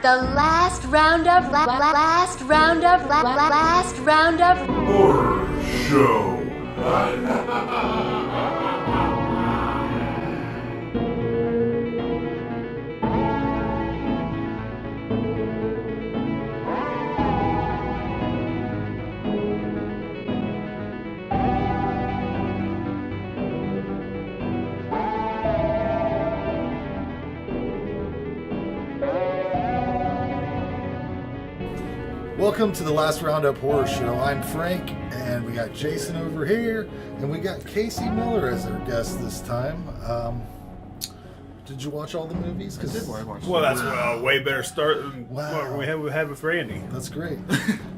the last roundup Horror Show. Welcome to the Last Roundup Horror Show. I'm Frank, and we got Jason over here, and we got Casey Miller as our guest this time. Did you watch all the movies? I did watch. Well, that's a way better start than what we had with Randy. That's great.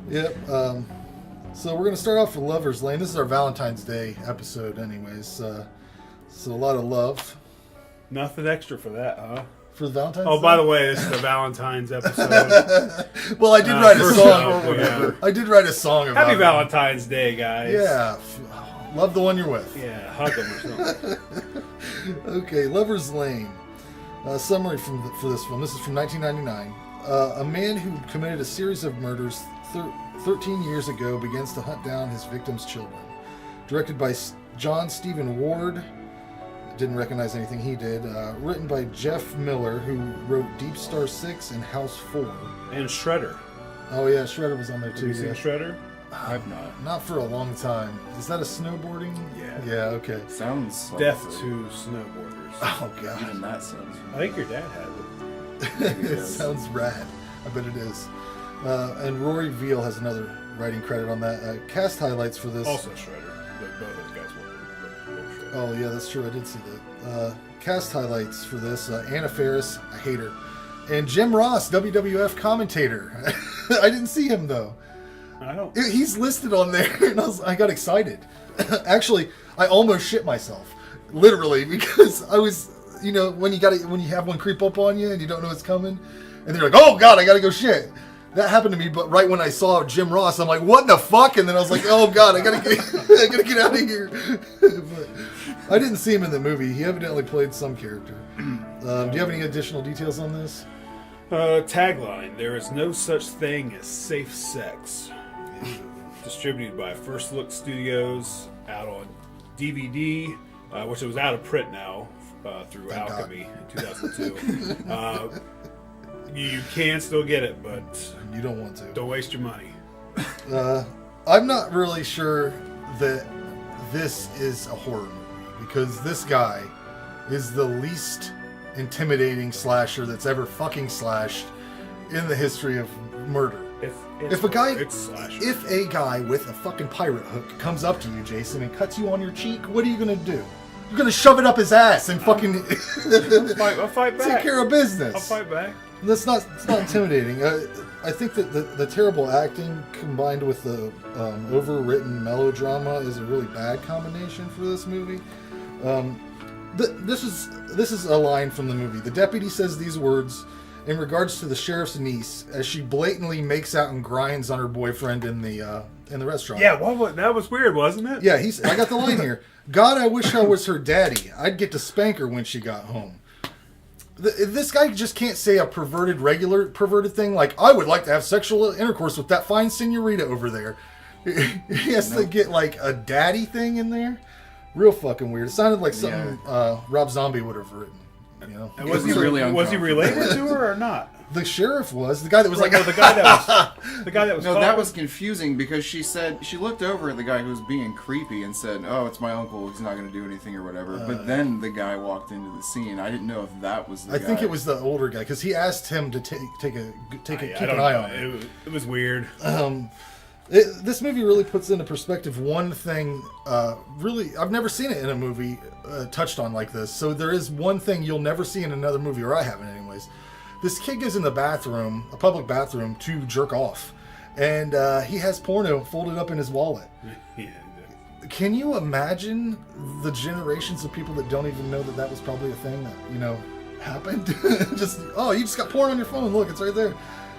Yep. So we're going to start off with Lover's Lane. This is our Valentine's Day episode anyways. So a lot of love. Nothing extra for that, huh? For the Valentine's Oh, Day? by the way, this is the Valentine's episode. Well, I did write a song. Yeah. I did write a song about Happy it. Valentine's Day, guys. Yeah. Love the one you're with. Yeah, hug them or something. Okay, Lover's Lane. Summary for this film. This is from 1999. A man who committed a series of murders 13 years ago begins to hunt down his victims' children. Directed by John Stephen Ward. Didn't recognize anything he did. Written by Jeff Miller, who wrote Deep Star 6 and House 4. And Shredder. Oh yeah, Shredder was on there too. Have you seen Shredder? I've not. Not for a long time. Is that a snowboarding? Yeah. Yeah, okay. Sounds like Death to snowboarders. Oh god. Even that sounds. I think your dad had it. It sounds rad. I bet it is. And Rory Veal has another writing credit on that. Cast highlights for this. Also Shredder. Both those guys were Shredder. Oh yeah, that's true. I did see that. Cast highlights for this: Anna Faris, I hate her, and Jim Ross, WWF commentator. I didn't see him though. I don't. He's listed on there, and I got excited. Actually, I almost shit myself, literally, because I was, when you have one creep up on you and you don't know it's coming, and they're like, "Oh God, I gotta go shit." That happened to me, but right when I saw Jim Ross, I'm like, "What the fuck?" And then I was like, "Oh God, I gotta get out of here." But I didn't see him in the movie. He evidently played some character. Do you have any additional details on this? Tagline: There is no such thing as safe sex. Distributed by First Look Studios, out on DVD, which it was out of print now through Thank Alchemy in 2002. You can still get it, but You don't want to. don't waste your money. I'm not really sure that this is a horror movie, because this guy is the least intimidating slasher that's ever fucking slashed in the history of murder. If a guy with a fucking pirate hook comes up to you, Jason, and cuts you on your cheek, what are you gonna do? You're gonna shove it up his ass and fucking I'll fight back. take care of business. I'll fight back. It's not intimidating. I think that the terrible acting combined with the overwritten melodrama is a really bad combination for this movie. This is a line from the movie. The deputy says these words in regards to the sheriff's niece as she blatantly makes out and grinds on her boyfriend in the restaurant. Yeah, that was weird, wasn't it? Yeah, I got the line here. God, I wish I was her daddy. I'd get to spank her when she got home. This guy just can't say a perverted thing like, I would like to have sexual intercourse with that fine senorita over there. He has to get like a daddy thing in there. Real fucking weird. It sounded like something Rob Zombie would have written. And was he related to her or not? The sheriff was the guy that was like the guy that was No, caught. that was confusing because she looked over at the guy who was being creepy and said, "Oh, it's my uncle. He's not going to do anything or whatever." But then the guy walked into the scene. I didn't know if that was the guy. I think it was the older guy because he asked him to keep an eye on it. It was weird. This movie really puts into perspective one thing. Really, I've never seen it in a movie touched on like this. So there is one thing you'll never see in another movie, or I haven't, anyways. This kid goes in the bathroom, a public bathroom, to jerk off, and he has porno folded up in his wallet. Yeah. Can you imagine the generations of people that don't even know that was probably a thing that happened? You just got porn on your phone. Look, it's right there.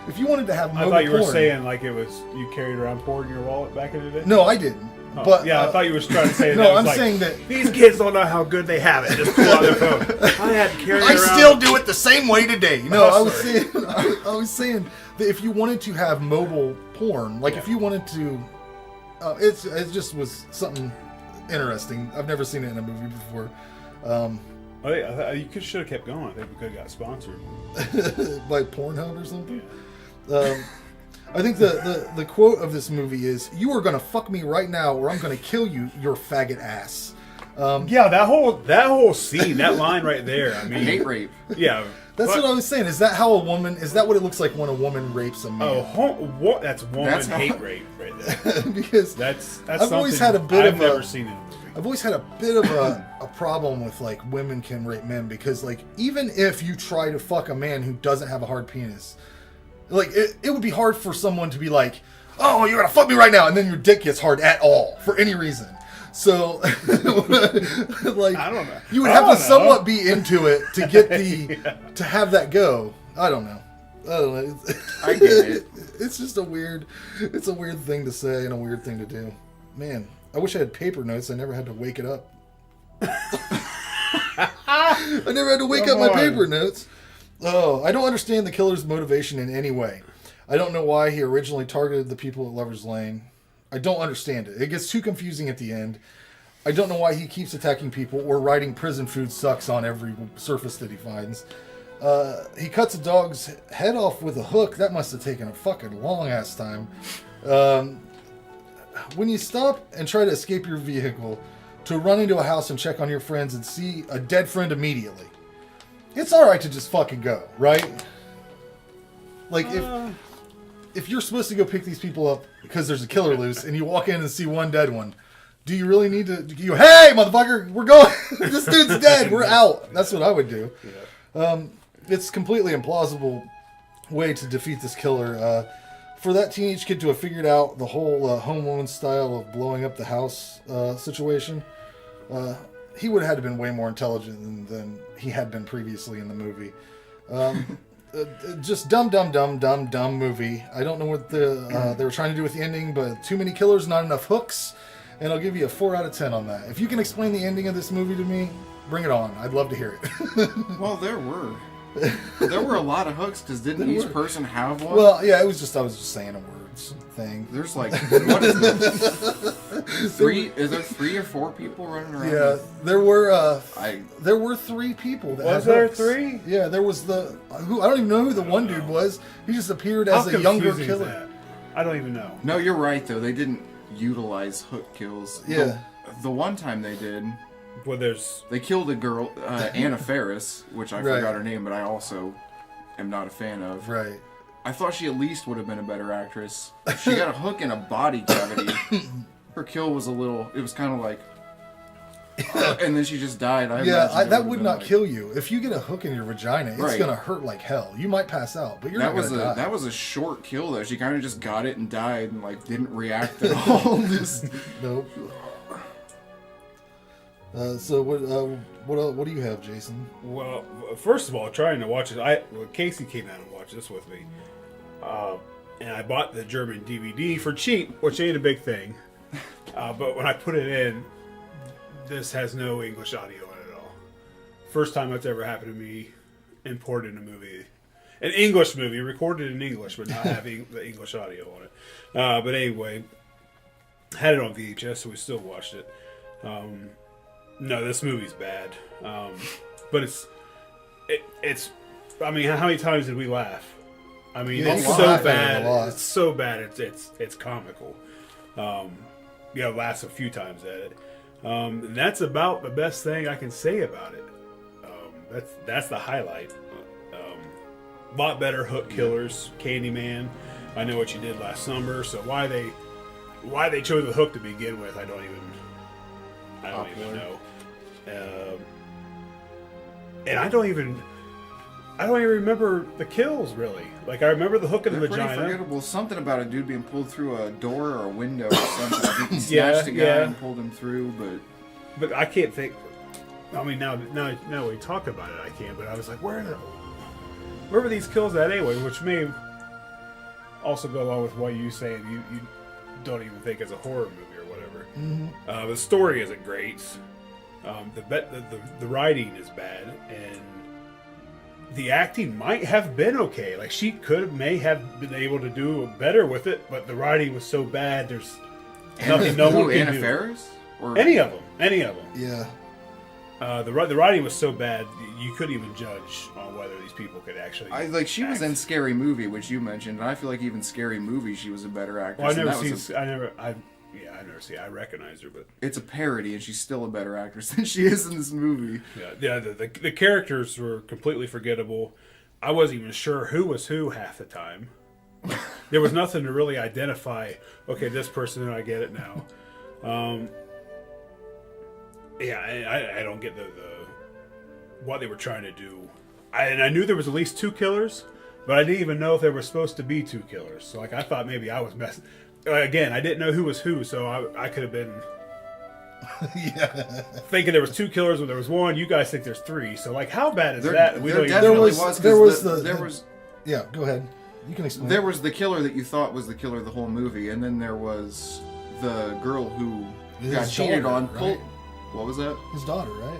If you wanted to have mobile I thought you were porn, saying like it was you carried around porn in your wallet back in the day. No, I didn't. But yeah, I thought you were trying to say that. no, was I'm like, saying that these kids don't know how good they have it. Just pull out their phone. I had to carry it I around. still do it the same way today. No, Oh, I was saying that if you wanted to have mobile porn, like if you wanted to, it just was something interesting. I've never seen it in a movie before. You should have kept going. I think we could have got sponsored by Pornhub or something. Yeah. I think the quote of this movie is, "You are gonna fuck me right now, or I'm gonna kill you, your faggot ass." Yeah, that whole scene, that line right there. I mean, Hate rape. Yeah, that's what I was saying. Is that how a woman? Is that what it looks like when a woman rapes a man? Oh, that's hate rape right there. Because that's I've always had a bit I've never seen it in a movie. I've always had a bit of a problem with like women can rape men, because like even if you try to fuck a man who doesn't have a hard penis, like it would be hard for someone to be like, "Oh, you're gonna fuck me right now," and then your dick gets hard at all for any reason. So, like, I don't know. You would have to somewhat be into it to get to have that go. I don't know. I get it. It's just a weird thing to say and a weird thing to do. Man, I wish I had paper notes. I never had to wake it up. I never had to wake up my paper notes. Oh, I don't understand the killer's motivation in any way. I don't know why he originally targeted the people at Lover's Lane. I don't understand it. It gets too confusing at the end. I don't know why he keeps attacking people or writing prison food sucks on every surface that he finds. He cuts a dog's head off with a hook. That must have taken a fucking long-ass time. When you stop and try to escape your vehicle, to run into a house and check on your friends and see a dead friend immediately, it's alright to just fucking go, right? Like, if you're supposed to go pick these people up because there's a killer loose and you walk in and see one dead one, do you really need to go, "Hey, motherfucker, we're going. This dude's dead. We're out." That's what I would do. Yeah. It's completely implausible way to defeat this killer. For that teenage kid to have figured out the whole Home Alone style of blowing up the house situation, he would have had to been way more intelligent than he had been previously in the movie. Just dumb movie. I don't know what they were trying to do with the ending, but too many killers, not enough hooks, and I'll give you a 4 out of 10 on that. If you can explain the ending of this movie to me, bring it on. I'd love to hear it. Well, there were a lot of hooks, because didn't each person have one? Well, yeah, I was just saying a words thing. There's like, what is this? Is there 3 or 4 people running around? Yeah, there were 3 people. Was there 3? Yeah, there was I don't even know who the one dude was. He just appeared as a younger killer. I don't even know. No, you're right though. They didn't utilize hook kills. Yeah. The one time they did. Well, they killed a girl, Anna Faris, which I forgot her name, but I also am not a fan of. Right. I thought she at least would have been a better actress. She got a hook in a body cavity. Her kill was it was kind of like, and then she just died. That would not kill you. If you get a hook in your vagina, it's Right. going to hurt like hell. You might pass out, but you're not going to die. That was a short kill though. She kind of just got it and died and like didn't react at all. Nope. So what do you have, Jason? Well, first of all, trying to watch it, Casey came out and watched this with me, and I bought the German DVD for cheap, which ain't a big thing. But when I put it in, this has no English audio in it at all. First time that's ever happened to me, importing a movie, an English movie, recorded in English, but not having the English audio on it. But anyway, had it on VHS, so we still watched it. No, this movie's bad. But it's. I mean, how many times did we laugh? I mean, Yeah, it's you so laugh at it a bad. lot. It's so bad. It's comical. Laughs a few times at it. And that's about the best thing I can say about it. That's the highlight. A lot better hook killers, Candyman. I know what you did last summer. So why they chose the hook to begin with, I don't even know. And I don't even remember the kills really. Like I remember the hook in the vagina. Pretty forgettable. Something about a dude being pulled through a door or a window or something. I think he snatched a guy and pulled him through, but I can't think. I mean, now we talk about it, I can't. But I was like, where were these kills at anyway? Which may also go along with what you saying you don't even think it's a horror movie or whatever. The story isn't great. The writing is bad, and the acting might have been okay. Like she may have been able to do better with it, but the writing was so bad. There's nothing no one can Anna do. Faris? Or Any of them. Yeah. The writing was so bad you couldn't even judge on whether these people could actually. She was in Scary Movie, which you mentioned, and I feel like even Scary Movie, she was a better actress. Well, I've never seen. I recognized her, but it's a parody, and she's still a better actress than she is in this movie. Yeah. The characters were completely forgettable. I wasn't even sure who was who half the time. There was nothing to really identify. Okay, this person, I get it now. I don't get the what they were trying to do. I knew there was at least 2 killers, but I didn't even know if there were supposed to be 2 killers. So I thought maybe I was messing. Again, I didn't know who was who, so I could have been thinking there was 2 killers when there was 1. You guys think there's 3. So how bad is that? We don't definitely was. Yeah, go ahead. You can explain. There was the killer that you thought was the killer of the whole movie, and then there was the girl who got cheated on. Right? What was that? His daughter, right?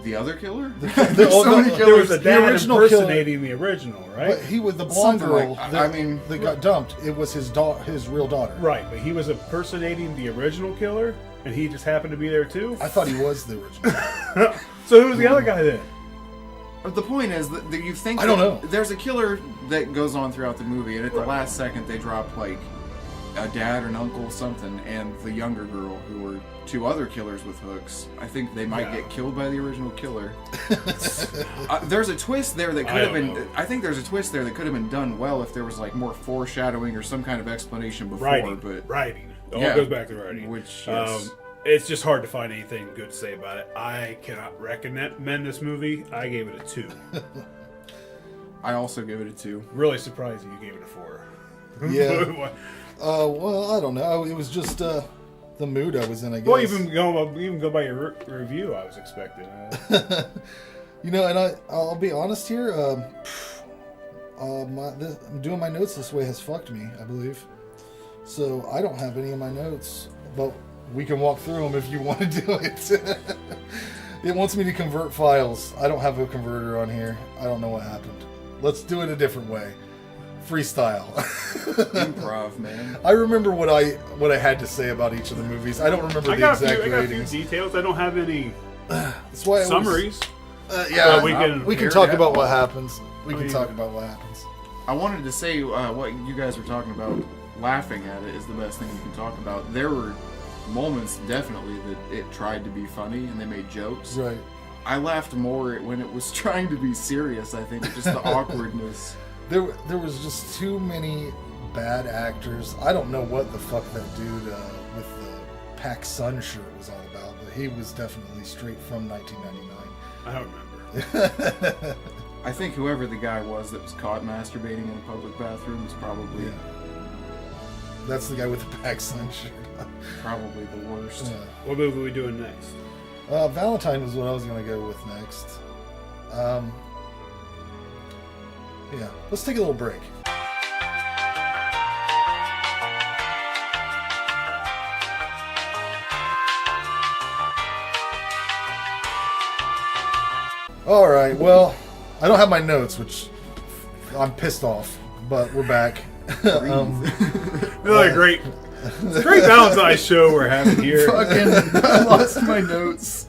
The other killer? There was a dad impersonating the original, right? But he was the blonde girl that got dumped. It was his real daughter. Right, but he was impersonating the original killer, and he just happened to be there too? I thought he was the original. So who was the other guy then? The point is that you think... I don't know. There's a killer that goes on throughout the movie, and at the last second they drop, a dad or an uncle something, and the younger girl, who were 2 other killers with hooks. I think they might get killed by the original killer. There's a twist there that could have been... I think there's a twist there that could have been done well if there was, more foreshadowing or some kind of explanation before, Writing. It all goes back to writing. Which, yes. It's just hard to find anything good to say about it. I cannot recommend this movie. I gave it a 2. I also gave it a 2. Really surprised you gave it a 4. Yeah. Well, I don't know. It was just the mood I was in, I guess. Well, even go by your review, I was expecting. And I'll be honest here. Doing my notes this way has fucked me, I believe. So I don't have any of my notes, but we can walk through them if you want to do it. It wants me to convert files. I don't have a converter on here. I don't know what happened. Let's do it a different way. Freestyle. Improv, man. I remember what I had to say about each of the movies. I don't remember the exact ratings. I got a few details. I don't have any That's why summaries. We can talk about what happens. We can talk about what happens. I wanted to say what you guys were talking about. Laughing at it is the best thing you can talk about. There were moments, definitely, that it tried to be funny and they made jokes. Right. I laughed more when it was trying to be serious, I think. Just the awkwardness. There was just too many bad actors. I don't know what the fuck that dude with the Pac Sun shirt was all about, but he was definitely straight from 1999. I don't remember. I think whoever the guy was that was caught masturbating in a public bathroom was probably... Yeah. That's the guy with the Pac Sun shirt. Probably the worst. Yeah. What movie are we doing next? Valentine was what I was going to go with next. Yeah, let's take a little break. All right, well, I don't have my notes, which I'm pissed off, but we're back. Really great. It's a great Valentine show we're having here. I lost my notes.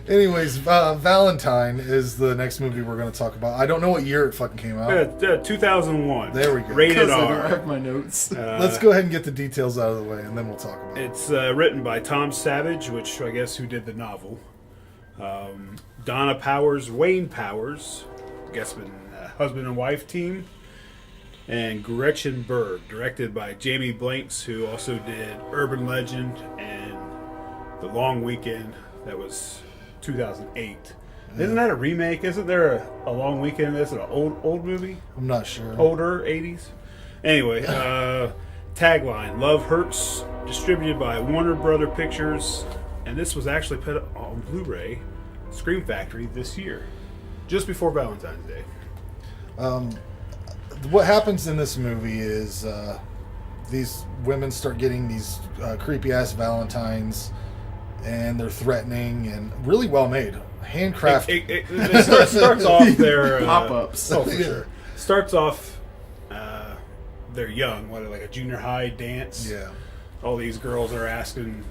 Anyways, Valentine is the next movie we're going to talk about. I don't know what year it fucking came out. 2001. There we go. Rated I R. don't have my notes. Let's go ahead and get the details out of the way, and then we'll talk about it. It's written by Tom Savage, which I guess who did the novel. Donna Powers, Wayne Powers, I guess been husband and wife team. And Gretchen Berg, directed by Jamie Blanks, who also did Urban Legend and The Long Weekend. That was 2008. Isn't that a remake? Isn't there a Long Weekend? Is it an old movie? I'm not sure. Older, 80s? Anyway, tagline, Love Hurts, distributed by Warner Brother Pictures. And this was actually put on Blu-ray, Scream Factory, this year. Just before Valentine's Day. What happens in this movie is these women start getting these creepy ass Valentines, and they're threatening and really well made, handcrafted. It starts off their Pop-ups. Oh, for sure. Starts off, they're young. What, like a junior high dance? Yeah. All these girls are asking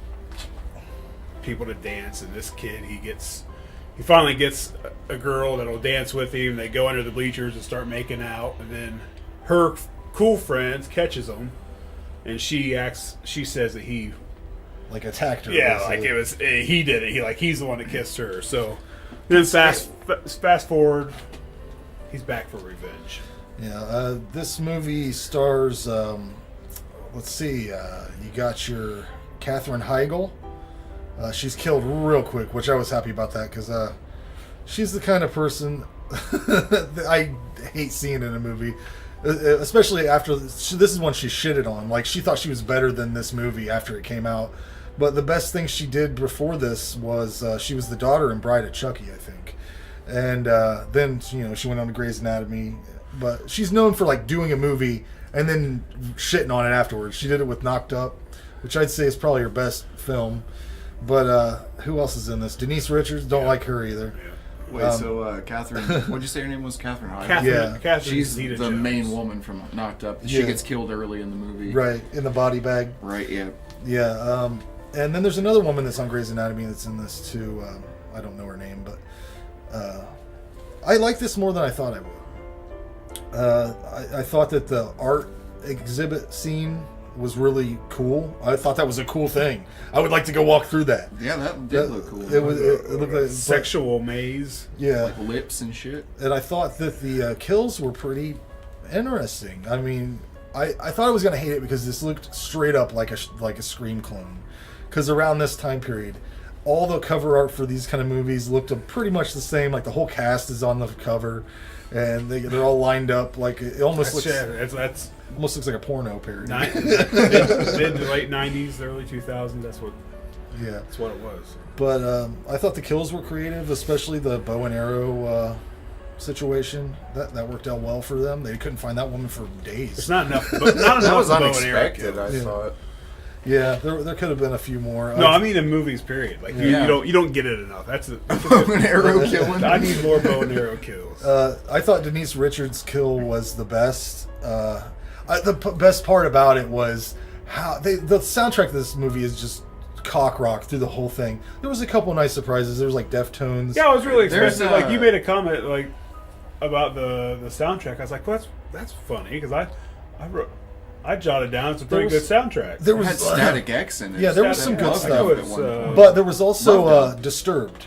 people to dance, and this kid, he finally gets a girl that'll dance with him. They go under the bleachers and start making out, and then her cool friend catches them, and she says that he Like attacked her. Yeah, like it was he did it. He's the one that kissed her. So then fast forward, he's back for revenge. Yeah, this movie stars. Let's see. You got your Katherine Heigl. She's killed real quick, which I was happy about that because she's the kind of person that I hate seeing in a movie. Especially after this is one she shitted on. Like, she thought she was better than this movie after it came out. But the best thing she did before this was she was the daughter in Bride of Chucky, I think. And then, she went on to Grey's Anatomy. But she's known for, like, doing a movie and then shitting on it afterwards. She did it with Knocked Up, which I'd say is probably her best film. But who else is in this? Denise Richards? Don't like her either. Yeah. Wait, so Catherine, what'd you say her name was? Catherine Heigl? Yeah. Catherine She's Zeta the Jones. main woman from Knocked Up. She Yeah. gets killed early in the movie. Right, in the body bag. Right, yeah. Yeah, and then there's another woman that's on Grey's Anatomy that's in this too. I don't know her name, but I like this more than I thought I would. I thought that the art exhibit scene was really cool. I thought that was a cool thing. I would like to go walk through that. Yeah, that did look cool. It looked like Sexual maze. yeah. Like lips and shit. And I thought that the kills were pretty interesting. I mean, I thought I was going to hate it because this looked straight up like a Scream clone. Because around this time period, all the cover art for these kind of movies looked pretty much the same. Like, the whole cast is on the cover, and they're all lined up. Like, it almost looks That's almost looks like a porno parody. mid to late 90s, early 2000s. That's what Yeah, it was. but I thought the kills were creative, especially the bow and arrow situation. That worked out well for them. They couldn't find that woman for days. It's not enough, but not That enough was bow and arrow unexpected, I kills. thought. Yeah, there could have been a few more. No, I mean in movies. Period. Like Yeah. you don't get it enough. That's a Bow and arrow killing. I need more bow and arrow kills. I thought Denise Richards' kill was the best. Best part about it was how the soundtrack of this movie is just cock rock through the whole thing. There was a couple nice surprises. There was like Deftones. Yeah, I was really There's, expecting. Like you made a comment like about the soundtrack. I was like, well, that's funny because I jotted down it's a pretty There good was- soundtrack. There It was had Static X in it. Yeah, there was some good Static stuff. X at one point. but there was also Loved it. Disturbed.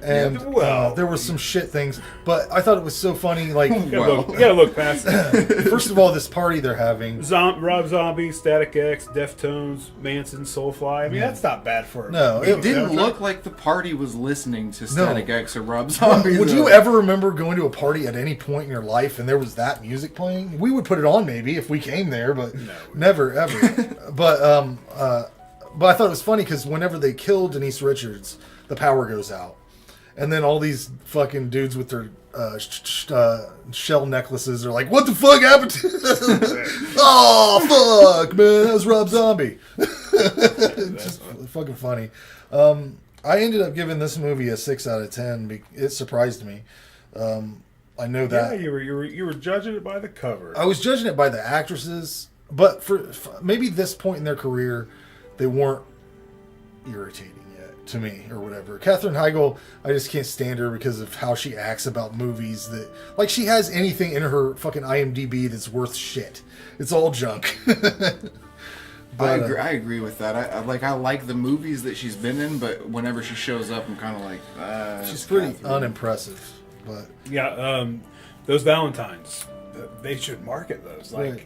And Yeah, well- there were some shit things, but I thought it was so funny. Like, You gotta look past that. first of all, this party they're having. Rob Zombie, Static X, Deftones, Manson, Soulfly. I mean, that's not bad for No, a it It didn't soundtrack. look like the party was listening to Static X or Rob Zombie. Would though. you ever remember going to a party at any point in your life and there was that music playing? We would put it on maybe if we came there, but never ever. but I thought it was funny because whenever they kill Denise Richards, the power goes out, and then all these fucking dudes with their shell necklaces are like, "What the fuck happened to them?" Oh fuck, man, that was Rob Zombie. Just fucking funny. I ended up giving this movie a 6 out of 10. It surprised me. I know that. Yeah, you were judging it by the cover. I was judging it by the actresses, but for maybe this point in their career, they weren't irritating yet to me or whatever. Katherine Heigl, I just can't stand her because of how she acts about movies. That like she has anything in her fucking IMDb that's worth shit. It's all junk. But, I agree with that. I like the movies that she's been in, but whenever she shows up, I'm kind of like, she's pretty Catherine. unimpressive. But Yeah, those Valentines, they should market those like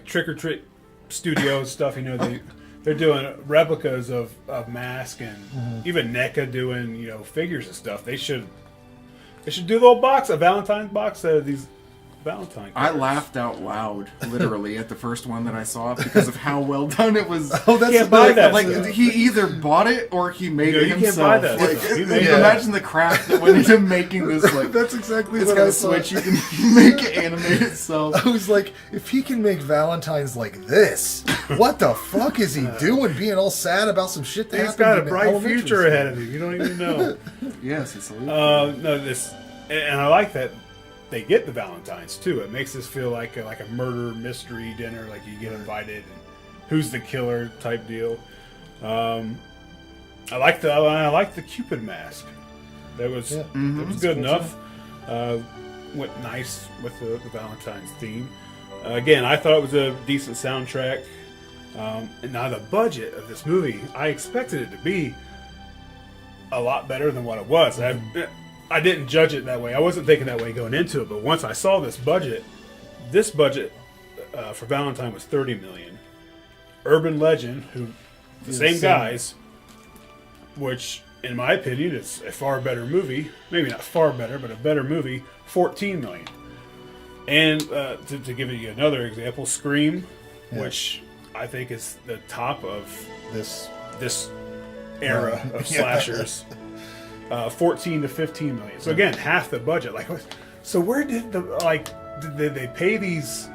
Trick or Treat Studios stuff. You know, they're doing replicas of Mask and even NECA doing figures and stuff. They should do a little box, a Valentine's box of these Valentine. I cards. laughed out loud, literally, at the first one that I saw because of how well done it was. Oh, that's Can't buy that Like, stuff. he either bought it or he made it You can't himself. buy that Like, stuff. He made it. imagine the craft that went into making this. Like, That's exactly it's what got I a thought. switch. You can make it animate itself. I was like, if he can make Valentine's like this, what the fuck is he doing? Being all sad about some shit that He's happened got a in bright elementary future school. ahead of him. You don't even know. Yes, it's a little. No, this, and I like that they get the Valentines too. It makes this feel like a murder mystery dinner. Like you get invited, and who's the killer type deal. I like the Cupid mask. That was Yeah. that was It's good cool, enough. Went nice with the Valentine's theme. Again, I thought it was a decent soundtrack. And now the budget of this movie, I expected it to be a lot better than what it was. I didn't judge it that way. I wasn't thinking that way going into it. But once I saw this budget for Valentine was $30 million. Urban Legend, who the same guys, which in my opinion is a far better movie. Maybe not far better, but a better movie. $14 million. And to give you another example, Scream, which I think is the top of This era of slashers. 14 to 15 million. So again, half the budget. Like, so where did did they pay these?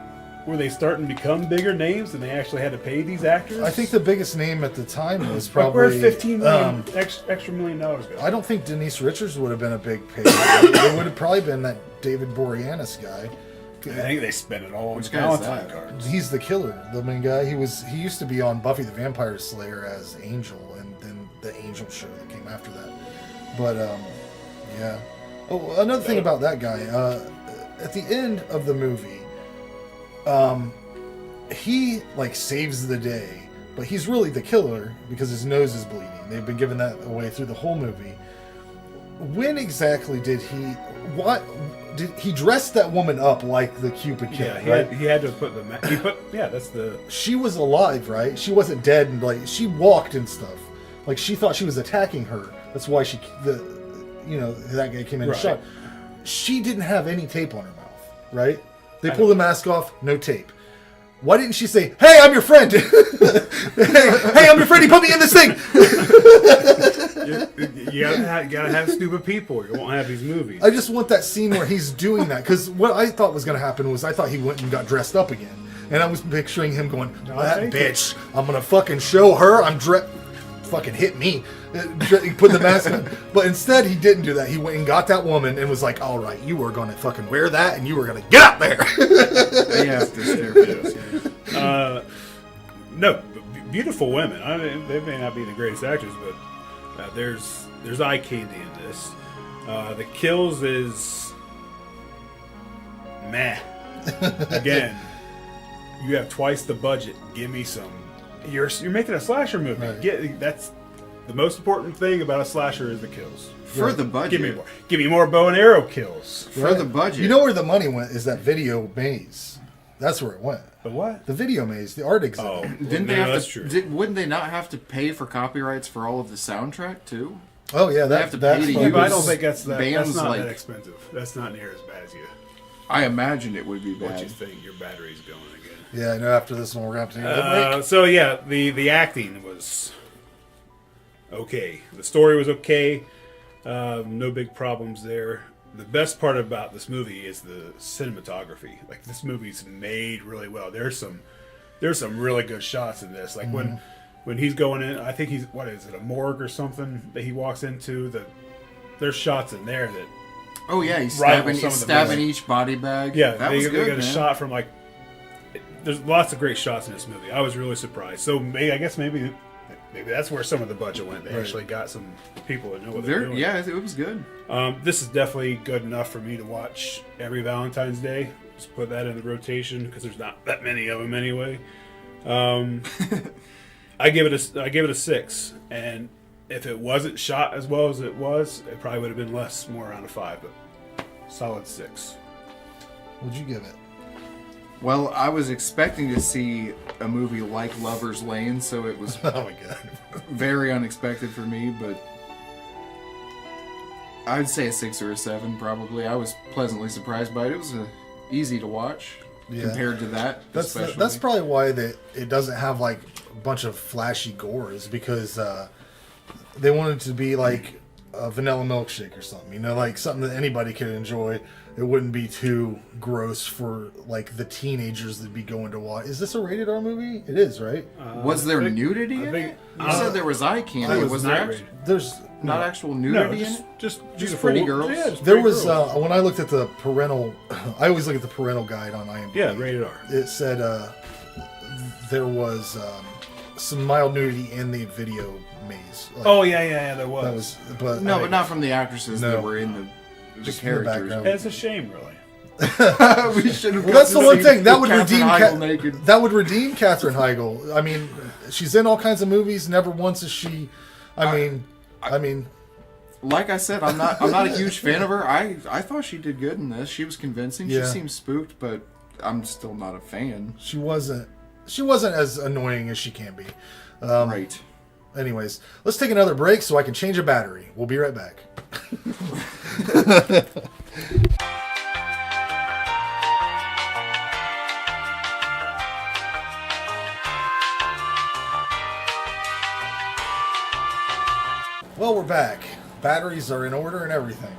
Were they starting to become bigger names, and they actually had to pay these actors? I think the biggest name at the time was Like, probably where'd 15 million extra $1 million go? I don't think Denise Richards would have been a big pay. It would have probably been that David Boreanaz guy. I think they spent it all on Which guy is Valentine that? cards. He's the killer, the main guy. He used to be on Buffy the Vampire Slayer as Angel, and then the Angel show that came after that. But yeah. Oh, another thing about that guy. At the end of the movie, he like saves the day, but he's really the killer because his nose is bleeding. They've been giving that away through the whole movie. When exactly did he? What did he dressed that woman up like the Cupid killer? Yeah, Right? he had to put that's the She was alive, right? She wasn't dead, and like she walked and stuff. Like she thought she was attacking her. That's why that guy came in and Right. shot. She didn't have any tape on her mouth, right? They pull the mask off, no tape. Why didn't she say, "Hey, I'm your friend"? hey, I'm your friend. He put me in this thing. you gotta have stupid people. You won't have these movies. I just want that scene where he's doing that, because what I thought was going to happen was I thought he went and got dressed up again, and I was picturing him going, "That thank bitch, I'm gonna fucking show her I'm fucking hit me." He put the mask on, but instead he didn't do that. He went and got that woman and was like, "All right, you are gonna fucking wear that, and you are gonna get up there." They have to stare. No, beautiful women. I mean, they may not be the greatest actors, but there's eye candy in this. The kills is meh. Again, you have twice the budget. Give me some. You're making a slasher movie. Right. That's the most important thing about a slasher is the kills. For the budget. Give me more bow and arrow kills. For the budget. You know where the money went is that video maze. That's where it went. The what? The video maze, the art exhibit. Oh, Didn't they no, have that's to? true. Wouldn't they not have to pay for copyrights for all of the soundtrack too? Oh yeah, have to that's pay to Yeah, but I use don't think that's bands not like- that expensive. That's not near as bad as you. I imagined it would be What you bad. think your battery's going again? Yeah, I know. After this one, we're gonna have to do a break. So yeah, the acting was okay. The story was okay. No big problems there. The best part about this movie is the cinematography. Like, this movie's made really well. There's some really good shots in this. Like when he's going in, I think he's, what is it, a morgue or something that he walks into. There's shots in there that Oh yeah, he's Rival stabbing, some of the stabbing movies. each body bag. yeah, that they was good, got a man. shot from like. There's lots of great shots in this movie. I was really surprised. So I guess maybe that's where some of the budget went. They actually got some people that know what they're doing. Yeah, it was good. This is definitely good enough for me to watch every Valentine's Day. Just put that in the rotation because there's not that many of them anyway. I give it a 6, and if it wasn't shot as well as it was, it probably would have been less, more around a 5, but solid 6. What'd you give it? Well, I was expecting to see a movie like Lover's Lane, so it was Oh my god. very unexpected for me, but I'd say a 6 or a 7 probably. I was pleasantly surprised by it. It was an easy to watch compared to that. That's probably why it doesn't have like a bunch of flashy gore, is because they wanted to be like a vanilla milkshake or something, like something that anybody could enjoy. It wouldn't be too gross for like the teenagers that'd be going to watch. Is this a rated R movie? It is, right? Was there nudity in it? You said there was eye candy. Was there? There's not actual nudity in it? Just pretty girls. Yeah, just there pretty was girls. when I looked at the parental. I always look at the parental guide on IMDb. Yeah, rated R. It said there was some mild nudity in the video maze. Like, there was. that was, but No, but not from the actresses No. that were in the Just in the characters. background. And it's a shame, really. We should have. Well, that's the one thing that would redeem Heigl naked. that would redeem Katherine Heigl. I mean, she's in all kinds of movies. Never once is she. I mean, Like I said, I'm not a huge fan of her. I thought she did good in this. She was convincing. Yeah. She seemed spooked, but I'm still not a fan. she wasn't as annoying as she can be. Right. Anyways, let's take another break so I can change a battery. We'll be right back. Well, we're back. Batteries are in order and everything.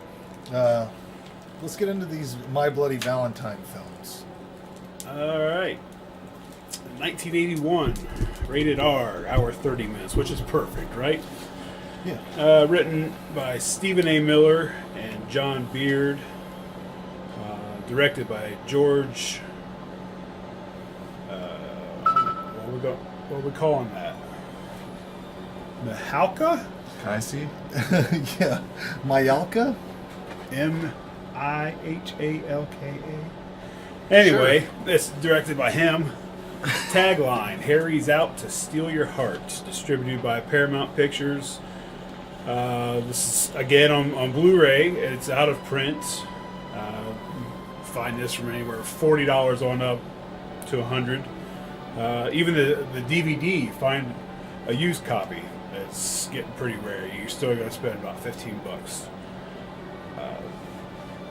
Let's get into these My Bloody Valentine films. All right. 1981, rated R, hour 30 minutes, which is perfect, right? Yeah. Written by Stephen A. Miller and John Beard. Directed by George. What are we calling that? Mihalka? Can I see? Yeah. Mayalka? Mihalka. Anyway, it's directed by him. Tagline: Harry's out to steal your heart. Distributed by Paramount Pictures. This is again on Blu-ray. It's out of print. Find this from anywhere $40 on up to $100. Even the DVD, find a used copy. It's getting pretty rare. You're still going to spend about $15.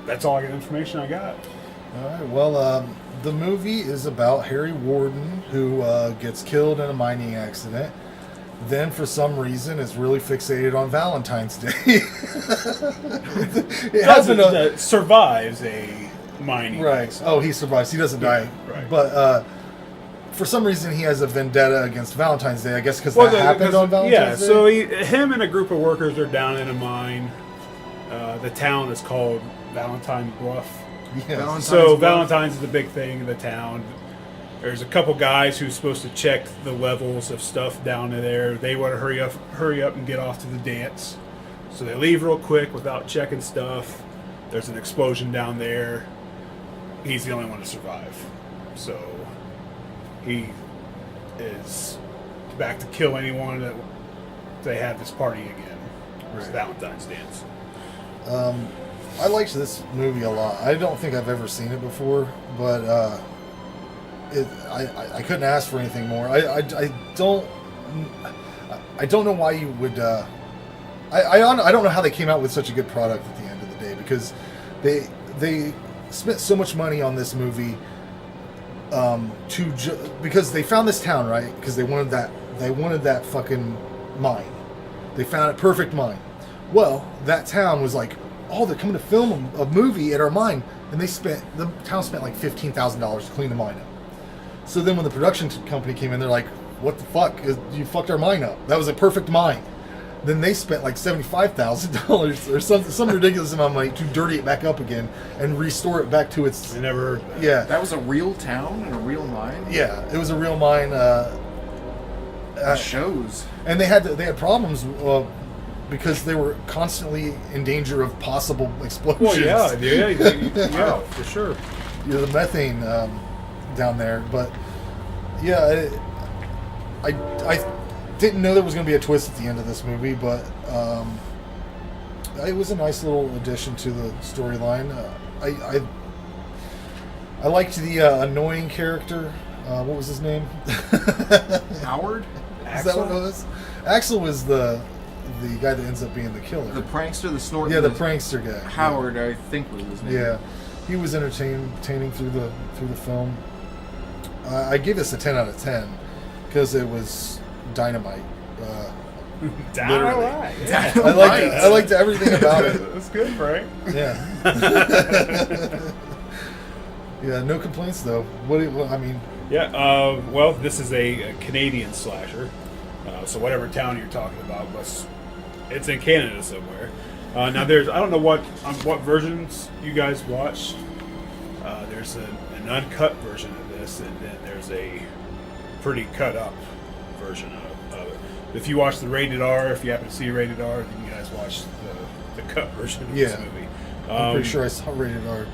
That's all the information I got. All right. Well, the movie is about Harry Warden, who gets killed in a mining accident. Then, for some reason, is really fixated on Valentine's Day. Survives a mining Right. accident. Oh, he survives. He doesn't die. right. But for some reason, he has a vendetta against Valentine's Day. I guess because that happened on Valentine's Day. So him and a group of workers are down in a mine. The town is called Valentine Bluff. Yes. Valentine's is the big thing in the town. There's a couple guys who's supposed to check the levels of stuff down there. They want to hurry up and get off to the dance. So they leave real quick without checking stuff. There's an explosion down there. He's the only one to survive. So he is back to kill anyone that they have this party again. It's Valentine's dance. I liked this movie a lot. I don't think I've ever seen it before, but I couldn't ask for anything more. I don't know why you would. I don't know how they came out with such a good product at the end of the day, because they spent so much money on this movie because they found this town, right? Because they wanted that fucking mine. They found a perfect mine. Well, that town was like, oh, they're coming to film a movie at our mine, and the town spent like $15,000 to clean the mine up. So then when the production company came in, they're like, what the fuck? You fucked our mine up. That was a perfect mine. Then they spent like $75,000 or some ridiculous amount of money to dirty it back up again and restore it back to its... I never heard of that. Yeah. That was a real town and a real mine? Yeah, it was a real mine. That shows. And they had problems because they were constantly in danger of possible explosions. Well, yeah, for sure. The methane down there. But yeah, I didn't know there was going to be a twist at the end of this movie, but it was a nice little addition to the storyline. I liked the annoying character. What was his name? Howard? Is that what it was? Axel was the guy that ends up being the killer. The prankster, the snort. Yeah, the prankster guy. Howard, I think was his name. Yeah. he was entertaining through the film. I gave this a 10 out of 10 because it was dynamite. Dynamite. Yeah. I liked everything about it. That's good, Frank. Yeah. Yeah, no complaints though. I mean? Yeah. Well, this is a Canadian slasher. So whatever town you're talking about, it's in Canada somewhere. Now I don't know what versions you guys watched. There's an uncut version of this, and then there's a pretty cut up version of it. If you watch the rated R, if you happen to see rated R, then you guys watch the cut version of this movie. I'm pretty sure I saw rated R.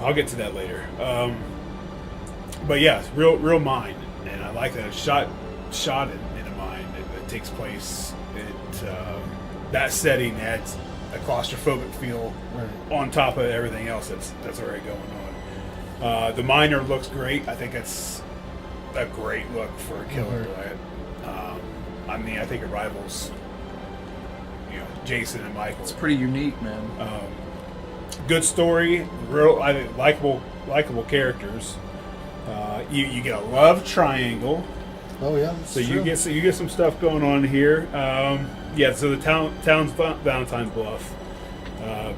I'll get to that later. But yeah, real mine, and I like that it's shot in a mine. It takes place. That setting adds a claustrophobic feel on top of everything else that's already going on. The miner looks great. I think it's a great look for a killer. I mean, I think it rivals, Jason and Michael. It's pretty unique, man. Good story, likable characters. You get a love triangle. Oh yeah, so you get some stuff going on here. So the town's Valentine Bluff, and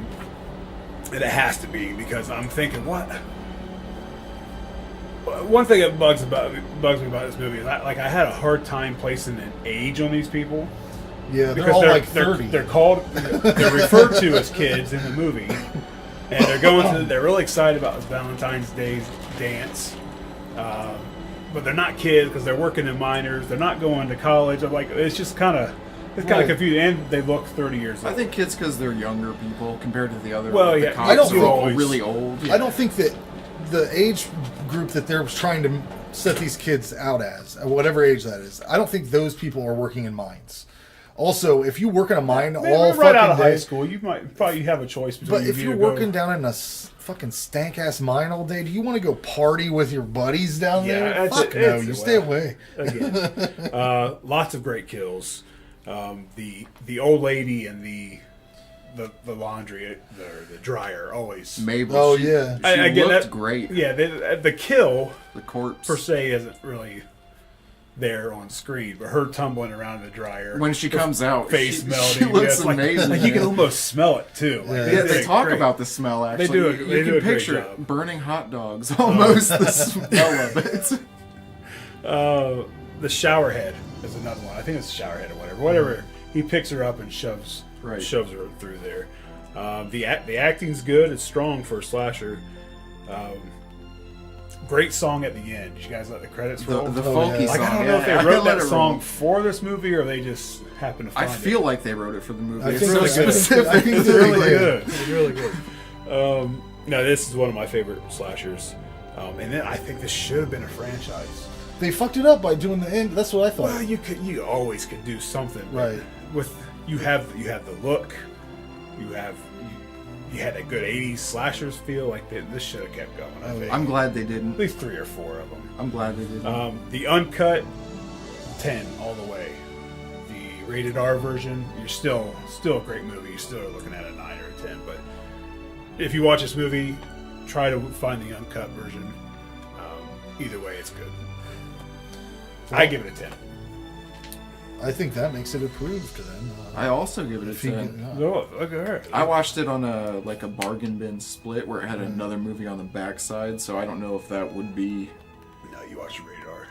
it has to be because I'm thinking what. One thing that bugs me about this movie is I had a hard time placing an age on these people. Yeah, because all like 30. They're referred to as kids in the movie, and they're really excited about this Valentine's Day dance. But they're not kids because they're working in miners. They're not going to college. I'm like, it's just kind of confusing, and they look 30 years old. I think kids because they're younger people compared to the other. Well, yeah, I don't think really old. Yeah. I don't think that the age group that they're trying to set these kids out as, whatever age that is, I don't think those people are working in mines. Also, if you work in a mine all right out of day, high school, you might probably have a choice between. But if you're working down in a fucking stank ass mine all day, do you want to go party with your buddies down there? Fuck no, you stay away. Again, lots of great kills. The old lady and the laundry, the dryer always. Mabel. Oh she looked great. Yeah, the kill, the corpse per se, isn't really there on screen, but her tumbling around in the dryer when she comes out, face melting. She looks amazing. Like you can almost smell it too. They talk about the smell. Actually, They do can picture it burning hot dogs. Almost the smell of it. The shower head is another one. I think it's shower head or whatever. He picks her up and shoves her through there. The acting's good. It's strong for a slasher. Great song at the end. Did you guys let the credits roll? The folky song. I don't know if they wrote that song for this movie or they just happened to find it. I feel like they wrote it for the movie. It's so specific. I think it's really good. It's really good. No, this is one of my favorite slashers. And then I think this should have been a franchise. They fucked it up by doing the end. That's what I thought. Well, you always could do something. Right. You have the look. You had a good 80s slashers feel. Like this should have kept going. I think. I'm glad they didn't. At least 3 or 4 of them. I'm glad they didn't. The uncut, 10 all the way. The rated R version, you're still a great movie. You're still looking at a 9 or a 10. But if you watch this movie, try to find the uncut version. Either way, it's good. I give it a 10. I think that makes it approved then. I also give it a 10. Oh, look at her. I watched it on a bargain bin split where it had another movie on the backside, so I don't know if that would be. No, you watched rated R.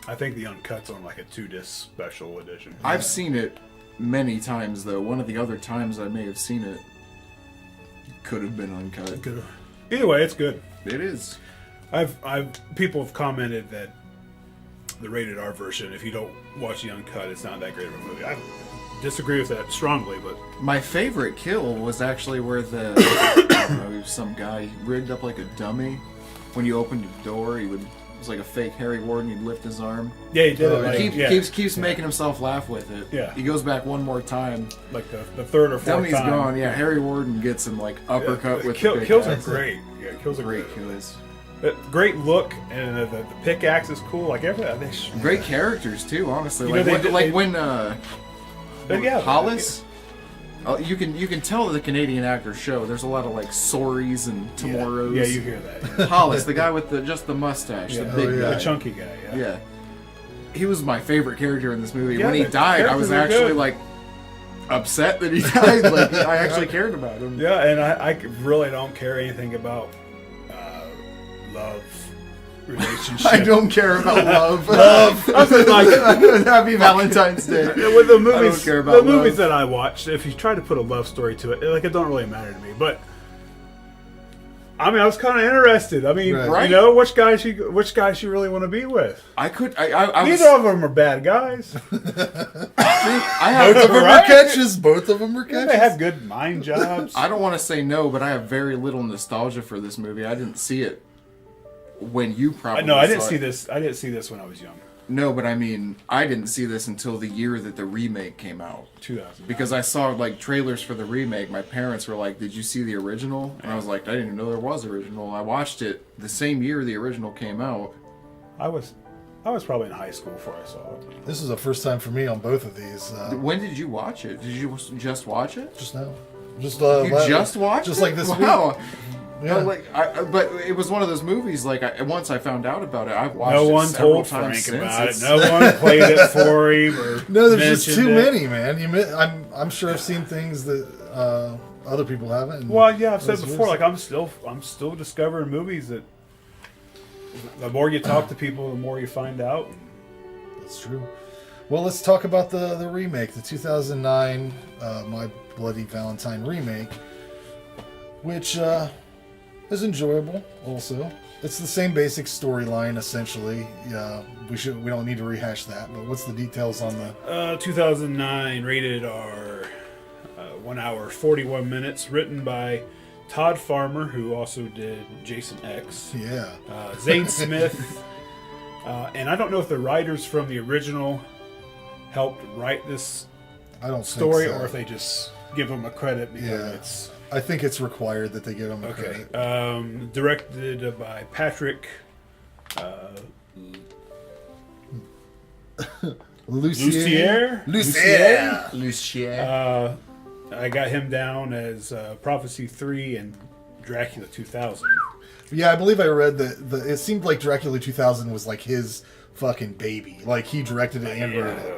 I think the uncut's on like a 2-disc special edition. I've seen it many times though. One of the other times I may have seen it could have been uncut. Either way, it's good. It is. People have commented that the rated R version, if you don't watch the uncut, it's not that great of a movie. I disagree with that strongly, but my favorite kill was actually where some guy rigged up like a dummy. When you opened the door, it was like a fake Harry Warden. He'd lift his arm. Yeah, he did. Keeps making himself laugh with it. Yeah. He goes back one more time. Like the 3rd or 4th Dummy's time. gone. Yeah, Harry Warden gets him like uppercut with kills the kills are great. Yeah, kills are great kills. Great look, and the pickaxe is cool. Like everything. Great characters too, honestly. You know, when Hollis You can tell that the Canadian actors show. There's a lot of like sorries and tomorrows. Yeah, you hear that. Hollis, the guy with just the mustache, the big guy, the chunky guy. Yeah, he was my favorite character in this movie. Yeah, when he the died, I was characters are actually good. like upset that he died. Like I actually cared about him. Yeah, and I really don't care anything about love, relationship. I don't care about love. I was like, Happy Valentine's Day. with the movies, I don't care about the movies love. that I watched, if you try to put a love story to it, like it don't really matter to me. But I mean, I was kind of interested. I mean, Right. you know, which guy she really want to be with? I Neither was, of them are bad guys. I have Both of them Right? are catches. Both of them are catches. They have good mind jobs. I don't want to say no, but I have very little nostalgia for this movie. I didn't see it when you probably No, I didn't saw see it. this. I didn't see this when I was young. No, but I mean, I didn't see this until the year that the remake came out. 2000. Because I saw like trailers for the remake. My parents were like, "Did you see the original?" And I was like, "I didn't even know there was original." I watched it the same year the original came out. I was probably in high school before I saw it. This is the first time for me on both of these. When did you watch it? Did you just watch it? Just now. Just You just watched just it? like this Wow. week. No, Yeah. like, but it was one of those movies. Like, once I found out about it, I've watched No it one several told times Frank since. about it. It's- No one played it for him. Or No, there's just mentioned too it. many, man. I'm sure I've seen things that other people haven't. and Well, yeah, I've said vice before. versa. Like I'm still discovering movies that the more you talk to people, the more you find out. That's true. Well, let's talk about the remake, the 2009 My Bloody Valentine remake, which is enjoyable. Also, it's the same basic storyline essentially. Yeah, we don't need to rehash that. But what's the details on the? 2009 rated R, 1 hour 41 minutes. Written by Todd Farmer, who also did Jason X. Yeah, Zane Smith, and I don't know if the writers from the original helped write this I don't story, think so. or if they just give them a credit because Yeah. it's I think it's required that they give them a okay. credit. Directed by Patrick Lucier. Lucier. I got him down as Prophecy 3 and Dracula 2000. Yeah, I believe I read that it seemed like Dracula 2000 was like his fucking baby. Like he directed it and wrote it.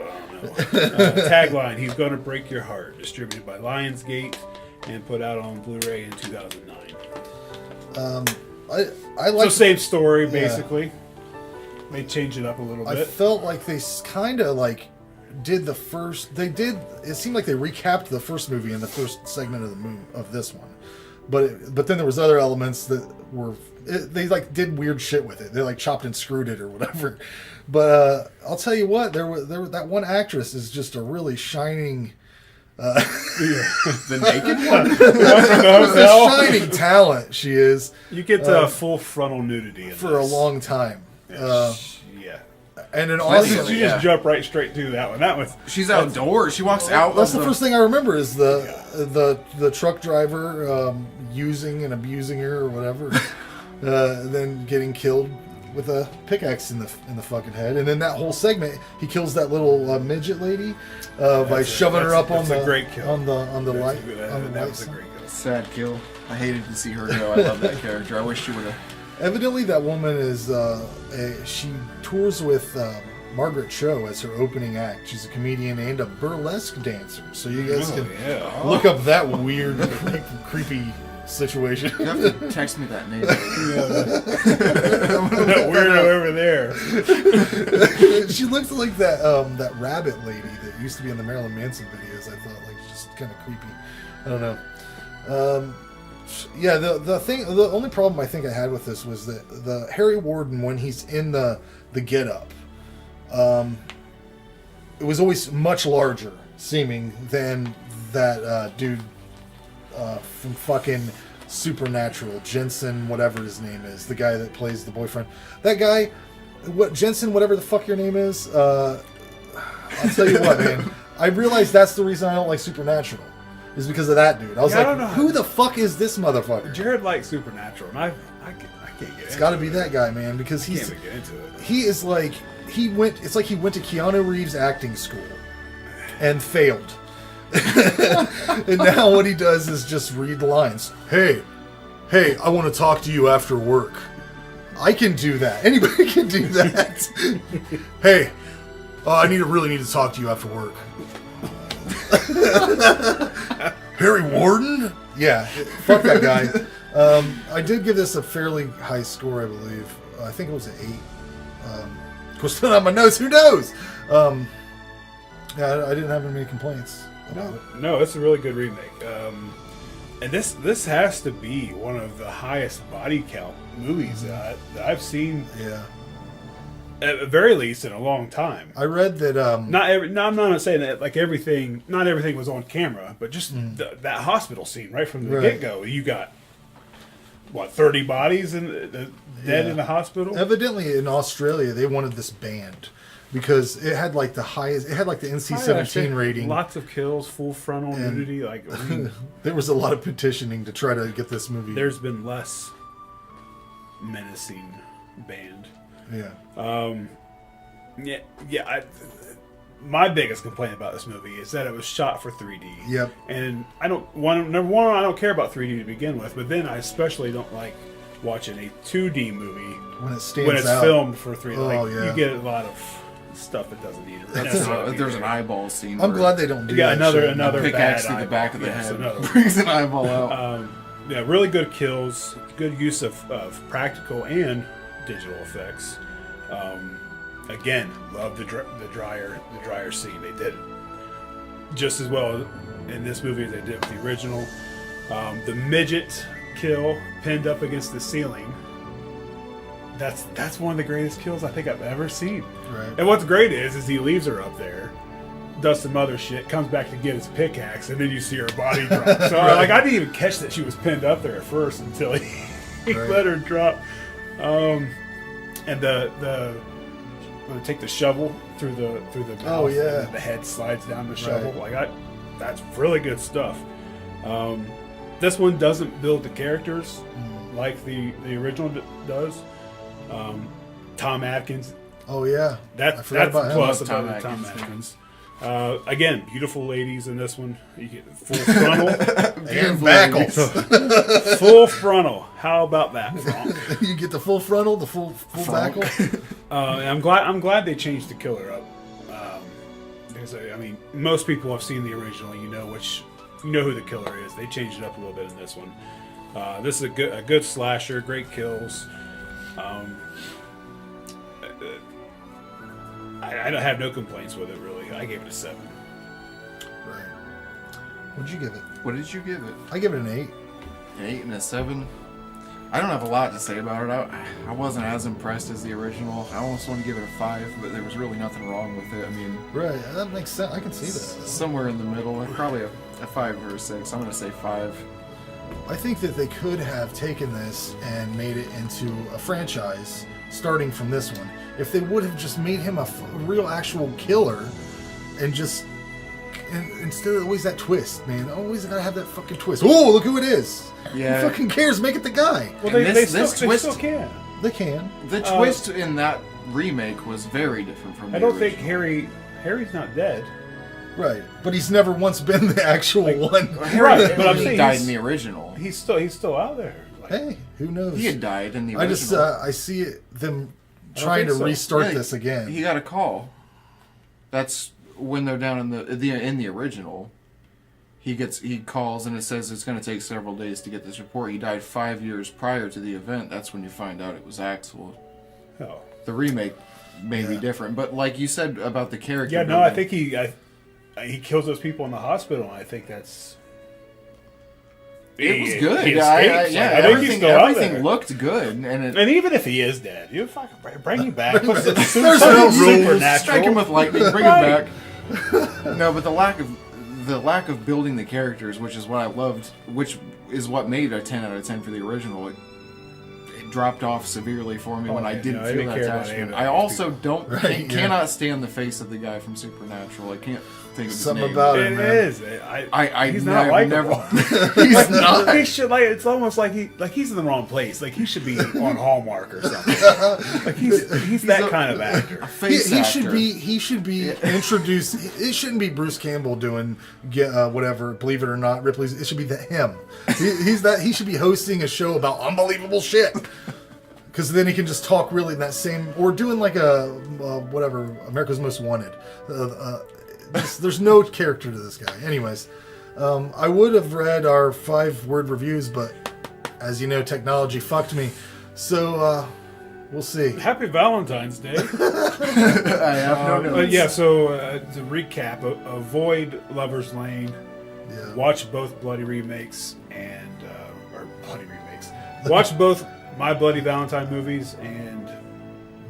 Tagline: He's gonna break your heart. Distributed by Lionsgate and put out on Blu-ray in 2009. I So like. same story basically. They changed it up a little I bit. felt like they kind of like did the first. They did. It seemed like they recapped the first movie in the first segment of the of this one, but then there was other elements that were they like did weird shit with it. They like chopped and screwed it or whatever. But I'll tell you what, there that one actress is just a really shining. The naked one. A shining talent she is You get full frontal nudity in for a this. long time. Yeah. And an Plenty awesome. of You Yeah. just jump right straight to that one. That was She's outdoors. She walks out. That's of the first thing I remember is the truck driver using and abusing her or whatever, then getting killed with a pickaxe in the fucking head, and then that whole segment he kills that little midget lady by shoving her up on that's a the great kill. on the light That's a good- on the that light was a sign. great kill. Sad kill. I hated to see her go. I love that character. I wish she would have. Evidently, that woman is she tours with Margaret Cho as her opening act. She's a comedian and a burlesque dancer. So you guys can look up that weird, creepy situation. You have to text me that name. That weirdo over there. She looks like that that rabbit lady that used to be in the Marilyn Manson videos. I thought like just kind of creepy. I don't know. Yeah, the only problem I think I had with this was that the Harry Warden, when he's in the get up, it was always much larger seeming than that dude from fucking Supernatural, Jensen, whatever his name is, the guy that plays the boyfriend. That guy, Jensen, whatever the fuck your name is. I'll tell you what, man. I realized that's the reason I don't like Supernatural. Is because of that dude. I was Yeah, I don't like, know. who the fuck is this motherfucker? Jared likes Supernatural, and I can't get into it. It's got to be that guy, man, because I can't even get into it. he is like it's like he went to Keanu Reeves acting school and failed. And now what he does is just read lines. Hey, I want to talk to you after work. I can do that. Anybody can do that. Hey, I really need to talk to you after work. Harry Warden? Yeah, fuck that guy. I did give this a fairly high score, I believe. I think it was an 8. Of course, still on my notes. Who knows? Yeah, I didn't have any complaints about it. No, it's a really good remake. And this has to be one of the highest body count movies that I've seen. Yeah. At the very least in a long time. I read that. I'm not saying that like everything. Not everything was on camera, but just that hospital scene right from the get-go. You got 30 bodies dead in the hospital. Evidently, in Australia, they wanted this banned because it had like the highest. It had like the NC-17 rating. Lots of kills, full frontal nudity. Like there was a lot of petitioning to try to get this movie. There's been less menacing banned. Yeah. My biggest complaint about this movie is that it was shot for 3D. Yep. And number one, I don't care about 3D to begin with, but then I especially don't like watching a 2D movie when it's out. Filmed for 3D. Oh, like, yeah. You get a lot of stuff that doesn't need it. There's an eyeball scene. I'm glad they don't do that. Another pickaxe bad to the back of the eyeball. head Yes, brings an eyeball out. Really good kills, good use of practical and digital effects. Again, love the dryer scene. They did just as well in this movie as they did with the original. The midget kill pinned up against the ceiling. That's one of the greatest kills I think I've ever seen. Right. And what's great is he leaves her up there, does some other shit, comes back to get his pickaxe, and then you see her body drop. So I didn't even catch that she was pinned up there at first until he let her drop. And the when they take the shovel through the mouth, oh yeah, and the head slides down the shovel. Like that's really good stuff. This one doesn't build the characters like the original does. Tom Atkins. Oh yeah, that's plus about Tom Atkins. Again, beautiful ladies in this one. You get full frontal and backle. Full frontal. How about that, Frank? You get the full frontal, the full backle. I'm glad they changed the killer up. Because most people have seen the original. You know who the killer is. They changed it up a little bit in this one. This is a good slasher. Great kills. I have no complaints with it, really. I gave it a 7. Right. What'd you give it? What did you give it? I give it an 8. An 8 and a 7? I don't have a lot to say about it. I wasn't as impressed as the original. I almost want to give it a 5, but there was really nothing wrong with it. Right, that makes sense. I can see that. Somewhere in the middle. Probably a 5 or a 6. I'm going to say 5. I think that they could have taken this and made it into a franchise starting from this one. If they would have just made him a real actual killer and instead of always that twist, man, always gotta have that fucking twist. Oh, look who it is. Yeah. Who fucking cares? Make it the guy. Well, they still can. They can. The twist in that remake was very different from the original. think Harry's not dead. Right, but he's never once been the actual one. Right, but I'm saying he died in the original. He's still out there. Hey, who knows? He had died in the original. I see them trying to restart this again. He got a call. That's when they're down in the original. He calls and it says it's going to take several days to get this report. He died 5 years prior to the event. That's when you find out it was Axel. Oh. The remake may be different, but like you said about the character. Yeah, no, I think he kills those people in the hospital, and I think that's. It was good. Everything looked good, and even if he is dead, you fucking bring him back. There's no rules. Strike him with lightning, bring him back. No, but the lack of building the characters, which is what I loved, which is what made a 10 out of 10 for the original. It dropped off severely for me when I didn't feel that attachment. I also cannot stand the face of the guy from Supernatural. I can't. think of his Something name. about It it, man. is. He's not likable. He's not. He should it's almost like he's in the wrong place. Like he should be on Hallmark or something. Like he's that kind of actor. Face He actor. should be introduced. It shouldn't be Bruce Campbell doing whatever. Believe it or not, Ripley's. It should be him. He should be hosting a show about unbelievable shit. Because then he can just talk really in that same, or doing like a whatever, America's Most Wanted. There's no character to this guy. Anyways, I would have read our 5-word reviews, but as you know, technology fucked me. So we'll see. Happy Valentine's Day. I have no notes. Yeah, so to recap, avoid Lover's Lane. Yeah. Watch both Bloody remakes or Bloody remakes. Watch both My Bloody Valentine movies and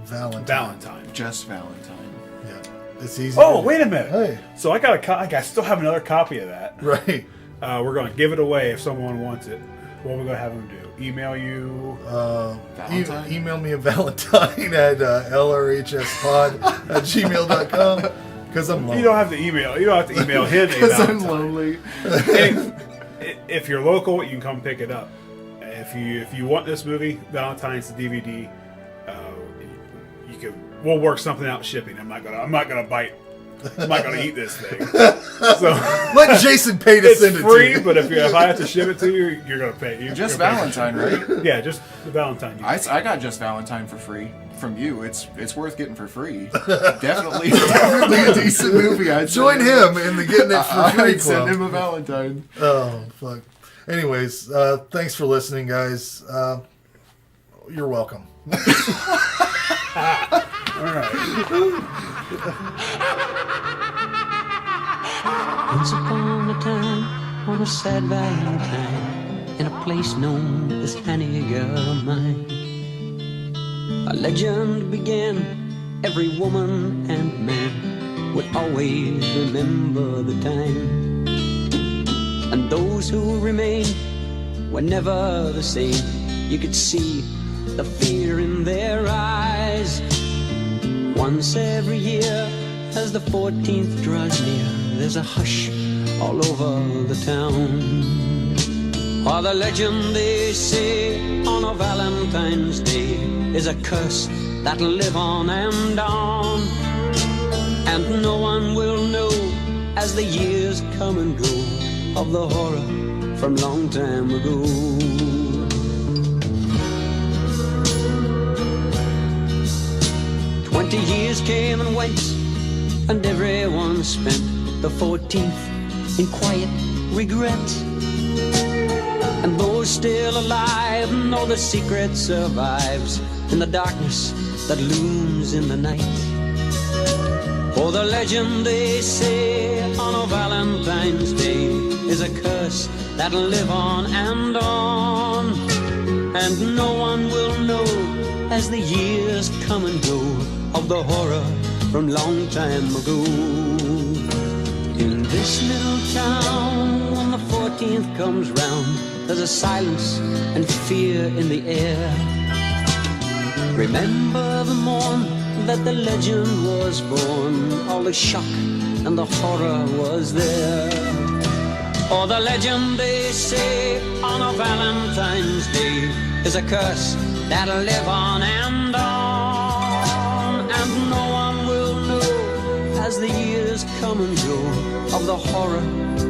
Valentine. Just Valentine. Yeah, it's easy. Oh, wait a minute. Hey, So I still have another copy of that. right. We're going to give it away if someone wants it. What are we going to have them do? Email you? Valentine? Email me a Valentine at LRHSpod@gmail.com because I'm lonely. You don't have to email. You don't have to email him a Because I'm Valentine. lonely. And if you're local, you can come pick it up. If you want this movie, Valentine's the DVD, you can. We'll work something out shipping. I'm not gonna bite. I'm not gonna eat this thing. So Let Jason pay to it's send it free, to you. but if I have to ship it to you, you're gonna pay. Just you're gonna pay. Valentine, right? Yeah, just the Valentine. I got Just Valentine for free from you. It's worth getting for free. Definitely a decent movie. I'd Join him in the Getting It for Free I'd send club. him a Valentine. Oh, fuck. Anyways, thanks for listening, guys. You're welcome. All right. Once upon a time, on a sad Valentine, in a place known as Hanniger-Mine, a legend began. Every woman and man would always remember the time. And those who remained were never the same. You could see the fear in their eyes. Once every year, as the 14th draws near, there's a hush all over the town. For the legend, they say, on a Valentine's Day is a curse that'll live on and on. And no one will know, as the years come and go, of the horror from long time ago. 20 years came and went, and everyone spent the 14th in quiet regret. And those still alive know the secret survives in the darkness that looms in the night. For the legend, they say, on a Valentine's Day is a curse that'll live on and on. And no one will know, as the years come and go, of the horror from long time ago. In this little town, when the 14th comes round, there's a silence and fear in the air. Remember the morn that the legend was born, all the shock and the horror was there. For the legend, they say, on a Valentine's Day is a curse that'll live on and on. And no one will know, as the years come and go, of the horror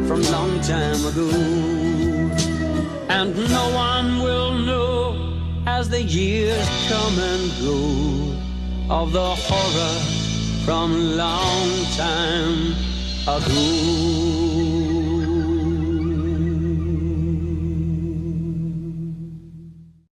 from long time ago. And no one will know, as the years come and go, of the horror from long time ago.